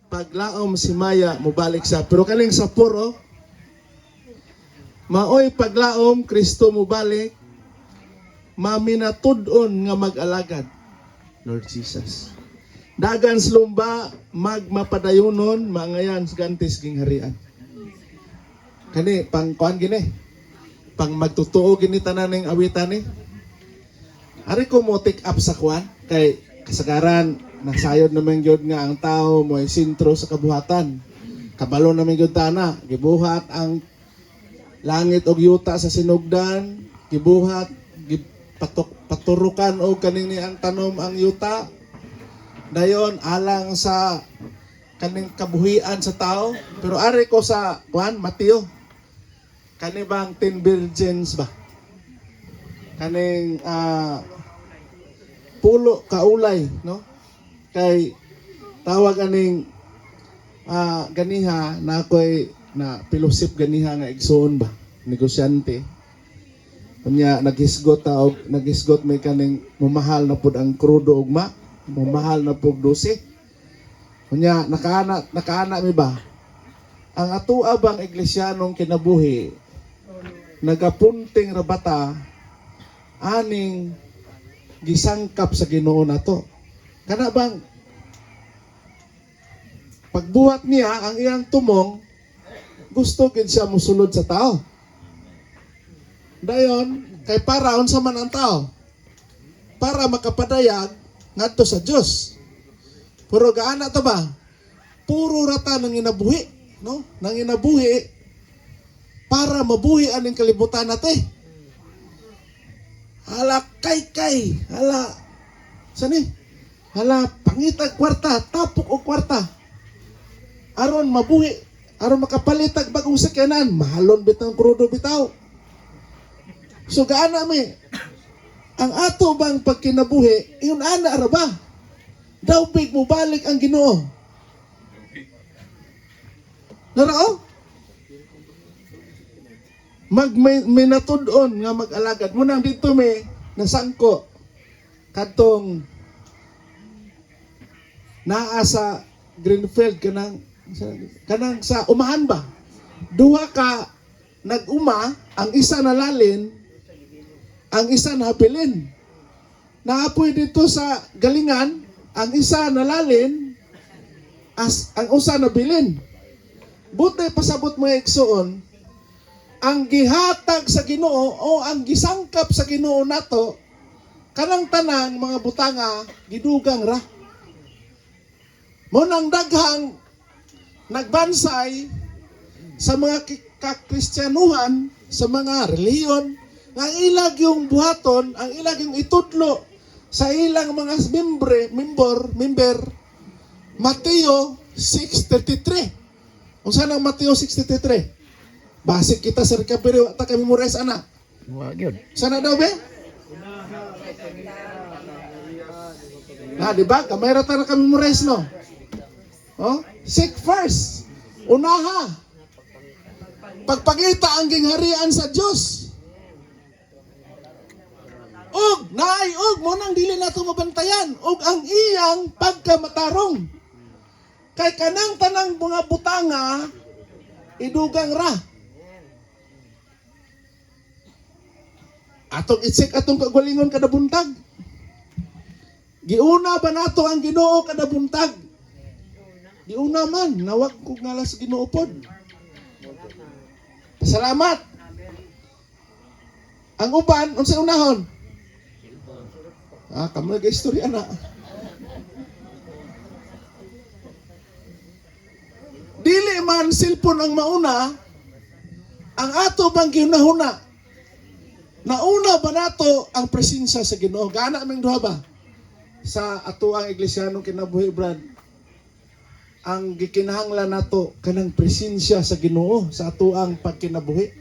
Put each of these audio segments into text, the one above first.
paglaom si Maya mobalik sa pero kaning sa puro maoy paglaom Kristo mobalik maminatud-on nga mag-alagad Lord Jesus. Dagan slumba magmapadayonon mangayan sa gantis ging harian. Kani pang kuan gini. Pang magtutuo gini tanan ning awitan ni. Ari ko mo take up sa kuan kay kasagaran nasayod naman gyud nga ang tao mo ay sentro sa kabuhatan. Kabalo naman gyud tana, gibuhat ang langit og yuta sa sinugdan, gibuhat paturukan og kaning ni ang tanom ang yuta. Dayon alang sa kaning kabuhian sa tao. Pero ari ko sa kuan Mateo. Kani bang 10 virgins ba? Kaning pulo kaulay, no? Kay tawag aning ganiha na ako'y na pilosip ganiha nga igsoon ba? Negosyante. Kunya naghisgot ta og naghisgot may kaning mamahal na pud ang krudo ugma, mamahal na pud 12. Kunya nakaana mi ba? Ang atoa bang iglesyanong kinabuhi nagapunting rabata aning gisangkap sa Ginoo nato. Kana bang pagbuhat niya ang iyang tumong gusto gid siya mosulod sa tao. Dayon kay para unsa man ang tao? Para makapadayag ngadto sa Dios. Pero gaana ta ba? Puro rata nang inabuhi, no? Nang inabuhi para mabuhi aning kalibutan natin. Hala kay, hala sani? Hala pangitag kwarta, tapok og kwarta. Aron mabuhi, aron makapalitag bagong sakyanan, mahalon bitang krudo bitaw. So gaana mi ang ato bang pagkinabuhi, iyon ana ra ba? Daw big mo balik ang Ginoo. Narao? Minatud-on nga mag-alagad. Munang dito may nasangko katong naa sa Greenfield kanang sa umahan ba? Duha ka nag-uma, ang isa nalalin, ang isa nahapilin. Naapoy dito sa galingan, ang isa nalalin, ang usa nabilin. Buti pasabot mo igsoon, ang gihatag sa Ginoo o ang gisangkap sa Ginoo nato, kanang tanang mga butanga, gidugang ra. Munang daghang nagbansay sa mga kakristyanuhan, sa mga reliyon, ang ilag yung buhaton, ang ilag yung itudlo sa ilang mga member, Mateo 6:33. Kung saan ang Mateo 6:33? Basik kita sa recovery, wata kami memorize ana. Sana daw be? Di ba? Kamay rata na kami memorize, no? Oh? Seek first. Unaha. Pagpangita ang gingharian sa Diyos. Og mo nang dili nato mabantayan og ang iyang pagkamatarong. Kay kanang tanang mga butanga idugang ra. Atong itsik atong kagalingon kada buntag. Giuna ba nato ang Ginoo kada buntag? Giuna man, nawag ko ngala sa Ginoo pod. Salamat. Ang uban unsa unahon? Kamo nag-istorya na. Dili man cellphone ang mauna, ang ato bang ginahuna? Nauna ba nato ang presensya sa Ginoo? Gaana aming duha ba? Sa ato ang iglesyanong kinabuhi, Brad. Ang gikinahanglan nato kanang presensya sa Ginoo sa ato ang pagkinabuhi.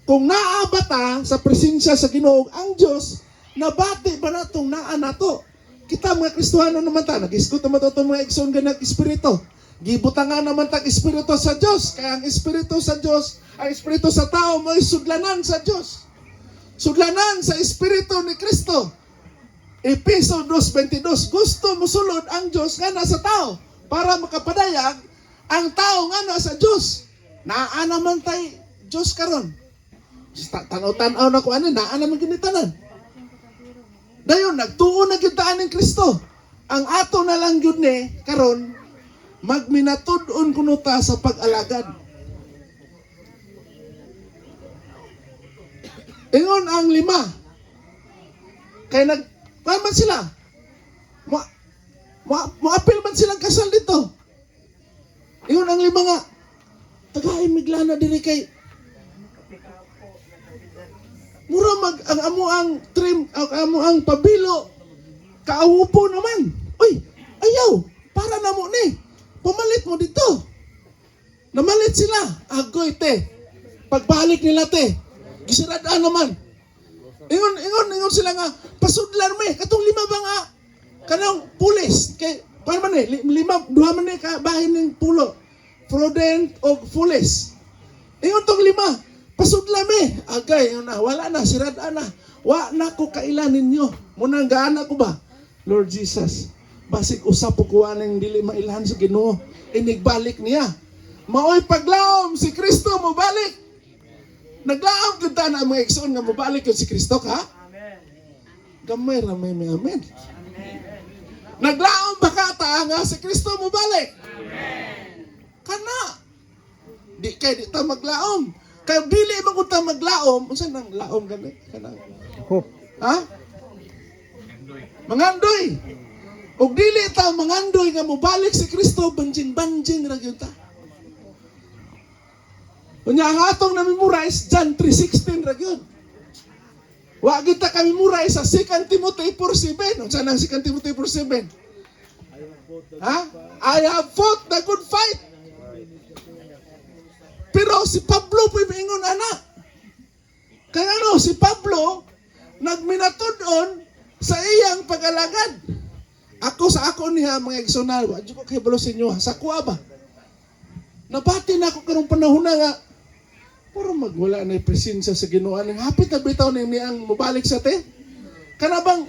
Kung naabata sa presensya sa Ginoo ang Dios, nabati ba natong naa nato? Kita mga Kristiyano naman ta, nag-iskot naman ito mga igsoon ganang espiritu. Gibutangan naman tag espiritu sa Diyos. Kaya ang espiritu sa Diyos, ang espiritu sa tao, may sudlanan sa Diyos. Sudlanan sa espiritu ni Kristo. Episo 2:22, gusto mo sulod ang Diyos nga nasa tao. para makapadayag ang tao nga na sa Diyos. Naa naman tay Diyos karon. Tanaw-tanaw na ko ano, naa naman ginitanan. Dayon, nagtuon na gitaan ng Kristo. Ang ato na lang yun karon, magminatud-on kuno ta sa pag-alagad. Ingon ang 5. Kaya man sila. Mo-apil man silang kasal dito. Ingon ang 5 nga. Tagay miglana diri kay mura ang amo ang trim, ang amo ang pabilo. Kaawupo naman. Uy, ayaw. Para na mo ni. Pumalit mo dito. Namalit sila. Agoy te. Pagbalik nila te. Gisiradaan naman. Ingon sila nga. Pasudlan me. Katong 5 ba nga. Kanang pulis. Kay, paano man 5, 2 man ka bahin ng pulo. Prudent o pulis. Ingon tong 5. Pasudlan me. Agay. Wala na. Siradaan na. Wa na ko kailan ninyo. Munang gaana ko ba? Lord Jesus. Basig usap po kuha ng dili mailhan sa Ginoo. Inigbalik niya. Maoy paglaom si Kristo mo balik. Naglaom kita na mga igsoon nga mo balik yun si Kristo ka? Amen. Gamay ramay may amen. Naglaom ba ka ta nga si Kristo mo balik? Amen. Kana. Di kay di ta maglaom. Kay dili man ko ta maglaom, unsa nang laom gani? Kana. Ha? Mangandoy. Og dili ta mangandoy nga mobalik si Kristo banjing-banjing ra gyud ta. Unya ang atong na-memorize John 3:16 ra gyud. Wa gyud ta ka-memorize sa 2 Timothy 4:7. Unsa nang 2 Timothy 4:7? Ha? I have fought the good fight. Pero si Pablo po ingon ana. Kaya ano, si Pablo nagminatud-on sa iyang pag-alagad. Ako sa ako niya mga eksonal, wa jud ko kay balo sa inyo, sa kuha ba? Nabati na ako karong panahon na nga, puro magwala na yung presensya sa Ginoo. Ang hapit na bitaw ni ang mabalik sa te. Kana bang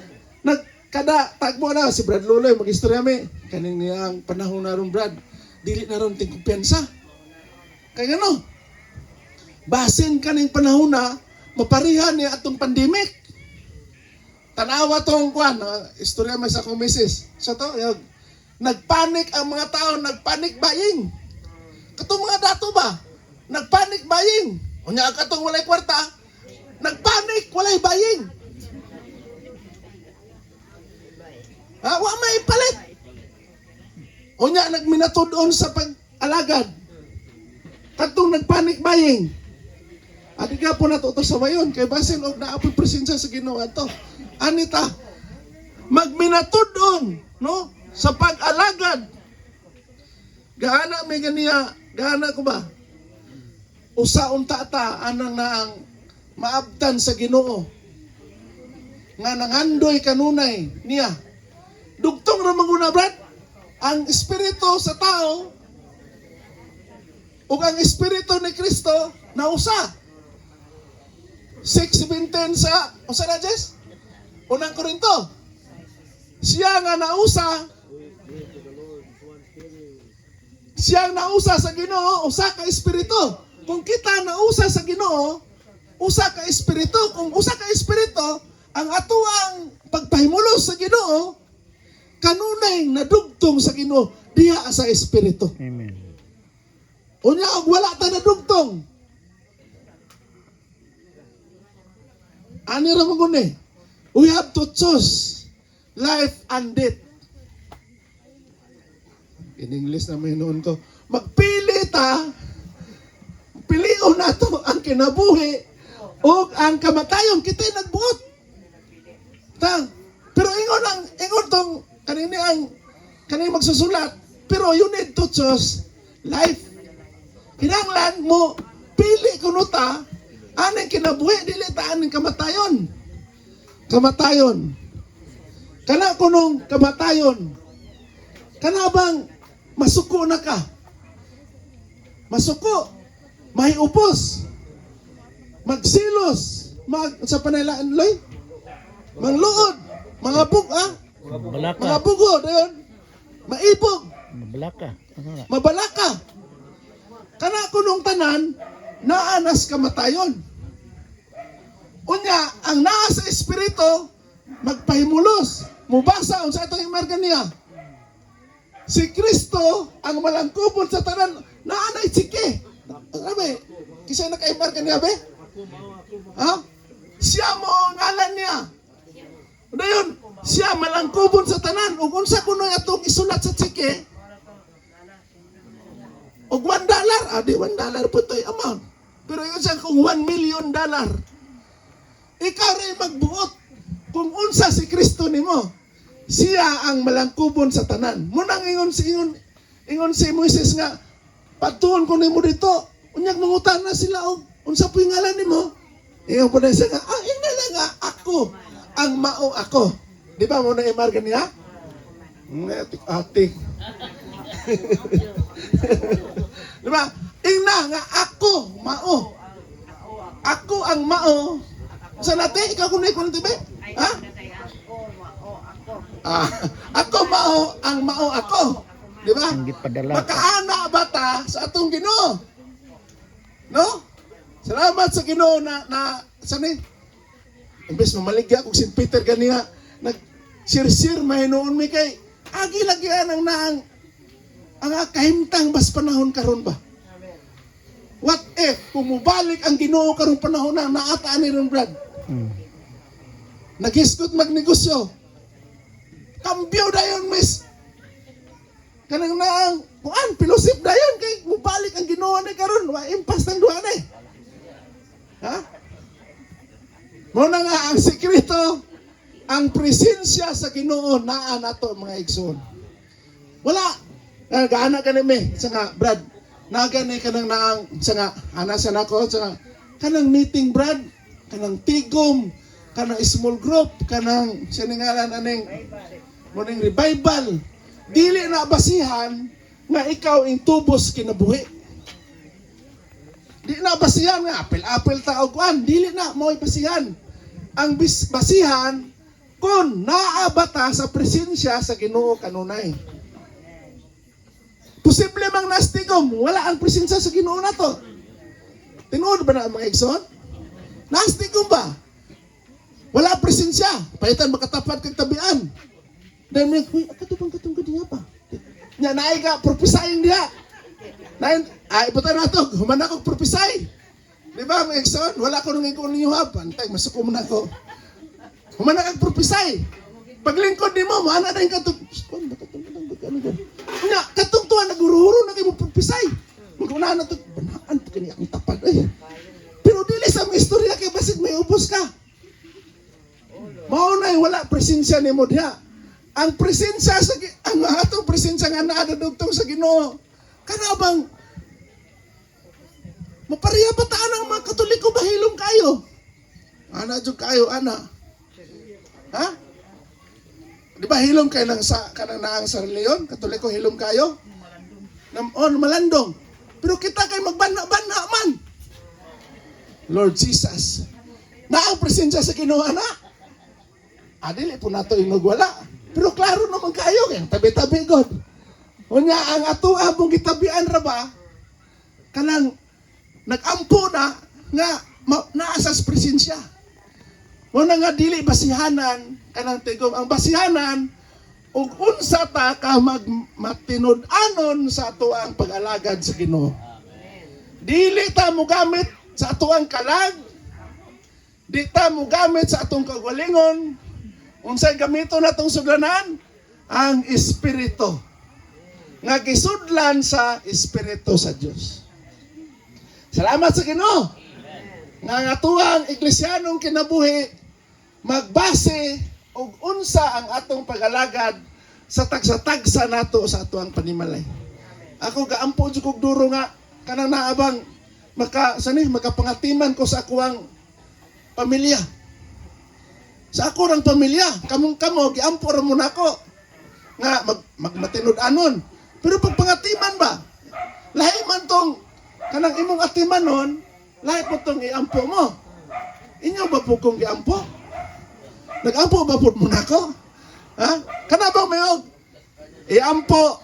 kada tagbo na si Brad Luloy magistorya mi kaning niyang panahon na ron Brad. Dili na ron ting kumpiyansa. Kaya ano? Basin kaning panahon na maparihan niya atong pandemic. Tanawa tong kwan, istorya may sa akong misis. Sa to, nagpanik ang mga tao, nagpanik buying. Katong mga dato ba? Nagpanik buying. Unya katong walay kwarta, nagpanik, walay buying. Wa may palit. Unya nagminatud-on sa pag-alagad. Katong nagpanik buying. Adi ka po natuto sa mayon, kay basin og naapoy presensya sa Ginoo ato. Anita, magminatud-on, no? Sa pag-alagad. Gaana may ganiya, gaana ko ba? Usaon tata, anang na ang maabtan sa Ginoo. Nga nangandoy kanunay niya. Dugtong ramang una, Brad, ang espiritu sa tao ug ang espiritu ni Kristo na usa. 6:17 sa, usa na Jess? Unang Korinto. Siya nga nausa. Siya nausa sa Ginoo, usa ka espiritu. Kung kita nausa sa Ginoo, usa ka espiritu. Kung usa ka espiritu, ang atuang pagpahimulos sa Ginoo, kanunay nadugtong sa Ginoo diha sa espiritu. Amen. Unya og wala ta nadugtong. Ani ra mo guni. We have to choose life and death. In English na may noon ko. Magpili ta, pilion nato ang kinabuhi o ang kamatayon. Kita'y nagbuot. Pero ingon tong kanini magsusulat. Pero you need to choose life. Kinahanglan mo, pili kuno ta, anong kinabuhi, dili ta anong kamatayon. Kamatayon. Kana kunong kamatayon. Kana bang masuko na ka? Masuko. May upos. Magsilos. Sa panilaan, Loy? Mangluod. Mga bug, Balaka. mga bugod, ayun. Maibog. Mabalaka. Ano na? Mabalaka. Kana kunong tanan, naanas kamatayon. Unya, ang naa sa espiritu, magpahimulos. Mubasa sa atong imargan niya. Si Kristo, ang malangkubon sa tanan, naa na itsike. Sabi, kisay na kaimargan niya, be? Ha? Siya mo ang ngalan niya. Dayon, siya malangkubon sa tanan. Ug unsa kuno atong isulat sa tsike? Og $1, di $1 po ito'y amount. Pero yun siya kung $1 million. Ikaw rin magbuot kung unsa si Kristo nimo. Siya ang malangkubon sa tanan. Munang ingon si Moises nga, patuon ko nimo dito. Unyag mangutan na sila og unsa po yung ngalan nimo? Ingon po na siya nga, ina na nga ako, ang mao ako. Di ba mo na imargan niya? Atik-atik. Di ba? Ina nga ako, mao. Ako ang mao. Sa natin, ikaw kung tibe? Ha? Ako mao, ang mao ako. Di ba? Hindi padala. Makaana bata sa atong Ginoo. No? Salamat sa Ginoo na sani? Imbes mamaligya kung si Peter ganina nag-sirsir mahinuon mi kay agi lagi ang naang ang kahimtang bas panahon karon ba? What if kung mubalik ang Ginoo karong panahon na naataan ni ron Brad? Naghiskot magnegosyo. Kambyo dayon miss. Kanang naang kuan pilosip dayon kay mubalik ang Ginoo ni karon wa impas tang duha ni. Ha? Muna nga ang sikreto, ang presensya sa Ginoo naa nato mga igsoon. Wala. Nagaana ka nimi. Sa nga, Brad, nagani ka nang naang, sa nga, anasan ako, sa nga, kanang meeting, Brad, kanang tigom, kanang small group, kanang, siningalan aning, muning revival. Dili na basihan nga ikaw ang tubos kinabuhi. Di na basihan nga, apil-apil taog kuan, dili na mo'y basihan. Ang basihan kung naabata sa presensya sa Ginoo kanunay. Posible mang nastigom, wala ang presensya sa Ginoo nato. Tinuod ba na mga igsoon? Nastigom ba? Wala presensya, pahitan makatapat kag tabian. Dahil may, uy, katubang diya pa. Nya naay ka prophesying diha. Ibutan na ito, humana kong propisay. Di ba, mga igsoon? Wala ko nung ikon ninyo ha. Pantay, masuko mo na ko. Humana kong propisay. Paglingkod ni mo, maana na yung katong, katong tuwa, nagururo na kayo mo propisay. Maguna na ito, banaan pa kanya akong tapad. Pero dili sa mga istorya kay basit may ubos ka. Maunay, wala presensya ni mo diha. Ang presensya, ang atong presensya nga naadadugtong sa Ginoo. Kanabang mapariya pa taan ang mga Katoliko bahilom kayo. Ana jud kayo ana. Ha? Di ba hilom kayo nang sa kanang naang sa reliyon? Katoliko hilom kayo? Malandong. Pero kita kay magbanna-banna man. Lord Jesus. Naang presensya sa Ginoo ana. Dili po nato inugwala. Pero klaro naman kayo kay tabi-tabi God. Unya ang ato abong gitabian ra ba kanang nagampo na nga naasas presensya. Muna nga dili basihanan kanang tigom ang basihanan ug unsa ta ka matinud-anon sa ato ang pag-alagad sa Ginoo. Dili ta mo gamit sa ato ang kalag. Di ta mo gamit sa atong kagalingon. Unsay gamito natong suglanan? Ang Espiritu. Nga gisudlan sa Espiritu sa Dios. Salamat sa Ginoo. Nga atuang iglesyanong kinabuhi magbase og unsa ang atong pag-alagad sa tagsa-tagsa nato sa atuang panimalay. Ako gaampo jud kog duro nga kanang naabang makapangatiman ko sa akuang pamilya. Sa ako rang pamilya, kamo giampo ra mo nako nga magmatinud-anon. Pero pag pangatiman ba, lahi man tong kanang imong atimanon, lahi po tong iampo mo. Inyo ba po kong giampo? Nag-ampo ba po mo nako? Ha? Kana ba mayog? Iampo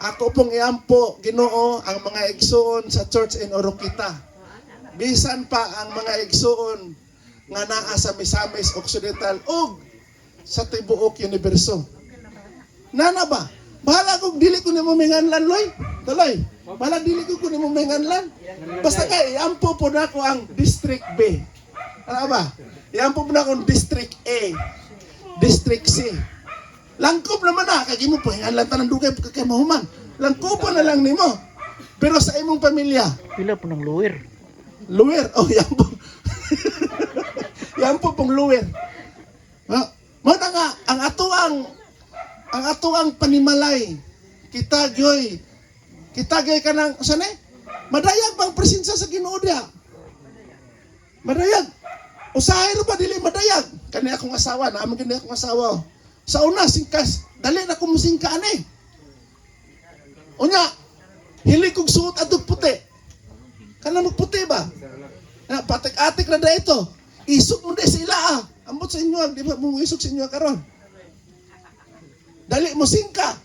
Ako pong iampo, Ginoo, ang mga igsoon sa Church in Oroquita. Bisan pa ang mga igsoon nga naa sa Misamis Occidental ug sa tibuok universo. Nana ba? Bahala kung dili ko nimo minganlan, Loy. Tuloy. Bahala dili ko nimo minganlan. Basta kay iampo po na ko ang District B. Ano ba? Iampo po na akong District A. District C. Langkob naman na, kagi mo po, hingalan tanang dugay kay mahuman. Langkob na lang nimo. Pero sa imong pamilya, Pila po ng lawyer. luwer, oh yan po. Yan po pong luwer. Muna nga, ang atuang panimalay, kita gyoy ka ng, saan eh? Madayag bang presensya sa Ginoo diha? Madayag. Usahay ro ba dili madayag? Kani akong asawa, naamang kani akong asawa. Sa una, singkas, dali na kumusingka ani. Unya, hili kong suot adog puti. Kana magputi ba? Patik-atik na da ito. Isok mo di sa ila ah. Ambot sa inyo, di ba mo isok sa inyo karon? Dali mo singka.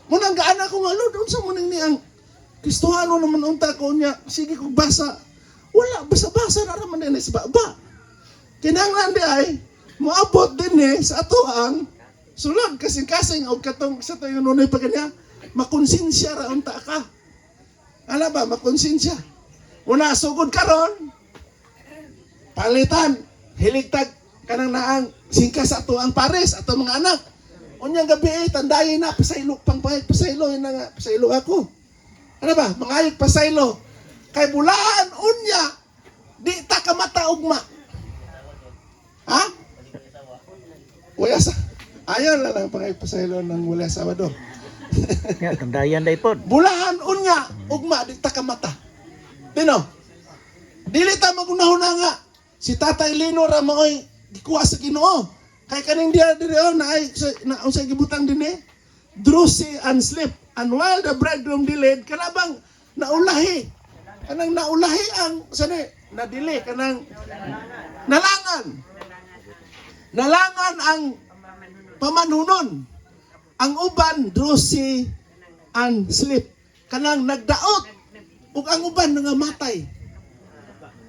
Munang gaan ako nga, Lord, unsa mo ning niyang Kristohano naman unta ko niya. Sige kong basa. Wala, basa-basa na naman din sa baba. Kinanglan di ay, moabot din sa atuang sulod kasing-kasing o katong sa tayo nunoy pa kanya, makonsensya ra unta ka. Ala ba, makonsensya. Una, sugod karon, palitan, hiligtag kanang naang singka sa atuang pares, ato mga anak. Unyang gabi tandayin na, pasaylo, pasaylo, yun na nga, pasaylo ako. Ano ba, mangayog pasaylo. Kay bulaan, unya, di ta kamata ugma. Ha? Wala sa, ayaw na lang pangaypasaylo ng wala Sabado. Nga, tandayan day po. Bulahan unya, ugma, di ta kamata. Tino? Dili ta magunahuna nga. Si Tatay Lino ra maoy gikuha sa Ginoo. Kay kaning diya diri na ay na unsay gibutang dinhi? Drusi and sleep. And while the bridegroom delayed, kanabang naulahi. Kanang naulahi ang sani nadili kanang nalangan. Nalangan ang pamanunon. Ang uban drusi and sleep. Kanang nagdaot. Ug ang uban nangamatay.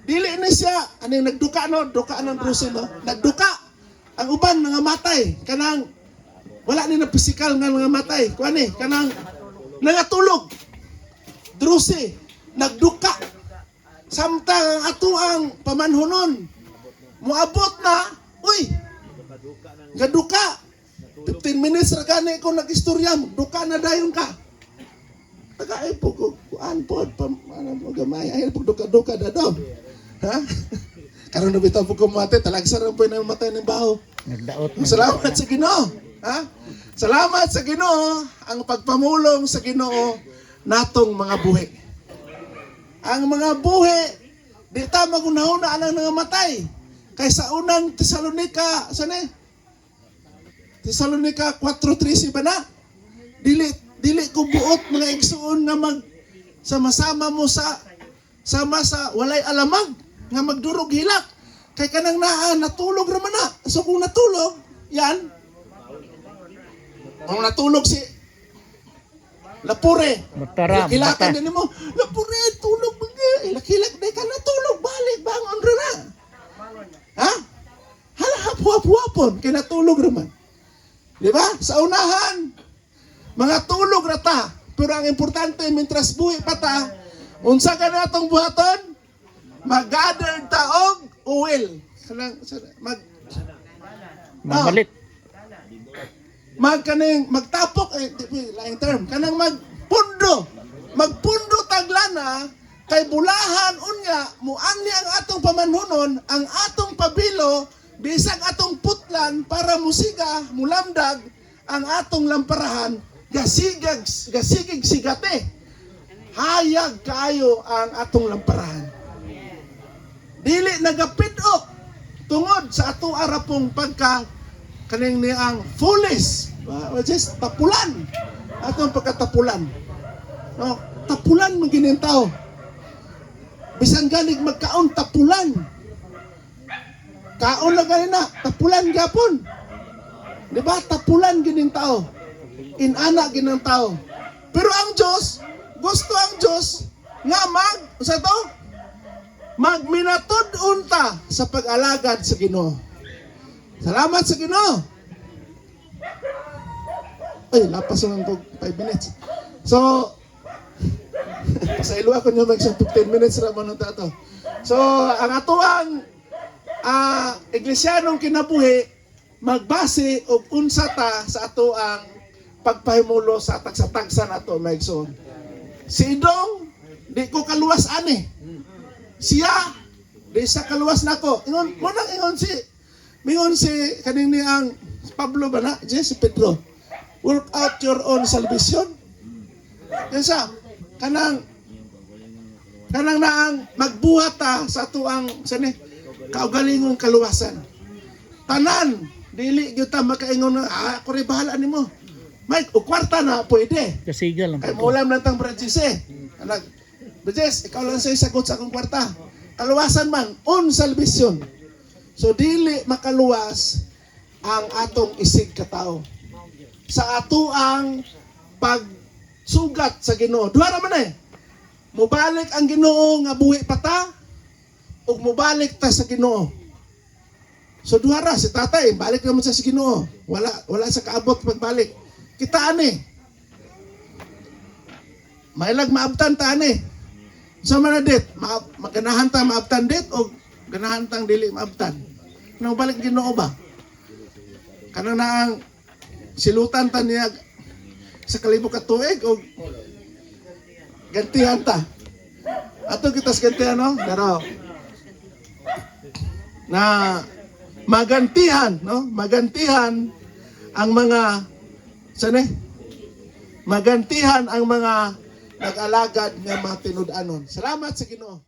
Dili na siya, aning nagduka no, duka ng drusi no, nagduka. Ang uban nangamatay, kanang wala ni na physical nga nangamatay. Kuani, kanang nangatulog. Drusi, nagduka. Samtang ang atuang pamanhunon, muabot na, uy, gaduka. 15 minutes ra gani ko nag-istorya, duka na dayon ka. Tagay po ko, kuan po, gamay, ay po duka-duka na daw. Ha? Karon nabitaw po kumate, talagsa rin po na matay ng baho. Nagdaot. Salamat sa Ginoo. Ha? Salamat sa Ginoo, ang pagpamulong sa Ginoo natong mga buhi. Ang mga buhi, di ta magunahuna ang nangamatay. Kaysa unang Tesalonica, saan Tesalonica 4:13 ba na? Dili ko buot mga igsuon nga sama-sama mo sama sa walay alamag nga magdurog hilak. Kay kanang natulog ra man na. So kung natulog, yan. Kung natulog si Lapure. Mataram. Ilakan din mo. Lapure, tulog mga. Hilak day ka natulog. Balik, bangon ra na. Ha? Hala, hapon. Kaya natulog raman. Di ba? Sa unahan, mga tulog na ta. Pero ang importante, mintras buhi pa ta, unsa ka na itong buhaton? Mag-gather taog uwil. Mabalit. Magtapok, laing term, kanang magpundo taglana, kay bulahan unya, muani ang atong pamanhunon, ang atong pabilo, bisag atong putlan, para musiga, mulamdag, ang atong lamparahan, gasigig sigate. Hayag kayo ang atong lamparahan. Dili nagapidok tungod sa ato arapong pagka kaning niyang foolish, which is tapulan. Atong pagkatapulan. No, tapulan mo gining tao. Bisan ganig magkaon tapulan. Kaon na ganina, tapulan gapon. Di ba? Tapulan gining tao. Inana ginang tao. Pero ang Diyos, gusto ang Diyos nga sa to? Magminatud unta sa pag-alagad sa Ginoo. Salamat sa Ginoo. Ay, lapas naman ko 5 minutes. So, sa ilo ako nyo mag 15 minutes naman ng tato. So, ang atuang iglesyanong kinabuhi, magbase og unsa ta sa atuang pagpahimulo sa tagsa-tagsa nato, maigsoon. Si Idong, di ko kaluwas ani. Siya, di sa kaluwas nako. Ingon, munang mingon si kanini ang Pablo ba na? Si Pedro. Work out your own salvation. Yan sa, kanang naang magbuhat ta sa atuang kaugalingong kaluwasan. Tanan, dili gyud ta makaingon ako rin bahala nimo. Mike, o kwarta na pwede. Kasigal lang Kay po. maulam lang tang Branches Anak, Branches, ikaw lang sa'yo sagot sa akong kwarta. Kaluwasan man, on salvation. So dili makaluwas ang atong isig katao. Sa atuang pagsugat sa Ginoo. Duha ra man mubalik ang Ginoo nga buhi pa ta ug mubalik ta sa Ginoo. So duha ra si tatay balik naman sa Ginoo. Wala sa kaabot pagbalik. Kita ani. Mailag maabtan ta ani. So man dit, maganahan ta maabtan dit o ganahan tang dili maabtan. Nang balik Ginoo ba? Kanang naang silutan ta niya sa kalibok ka tuig o gantihan ta. Ato kita sa gantihan, no? Pero na magantihan, no? Magantihan ang mga magantihan ang mga nag-alagad nga mga tinud-anon. Salamat sa Ginoo.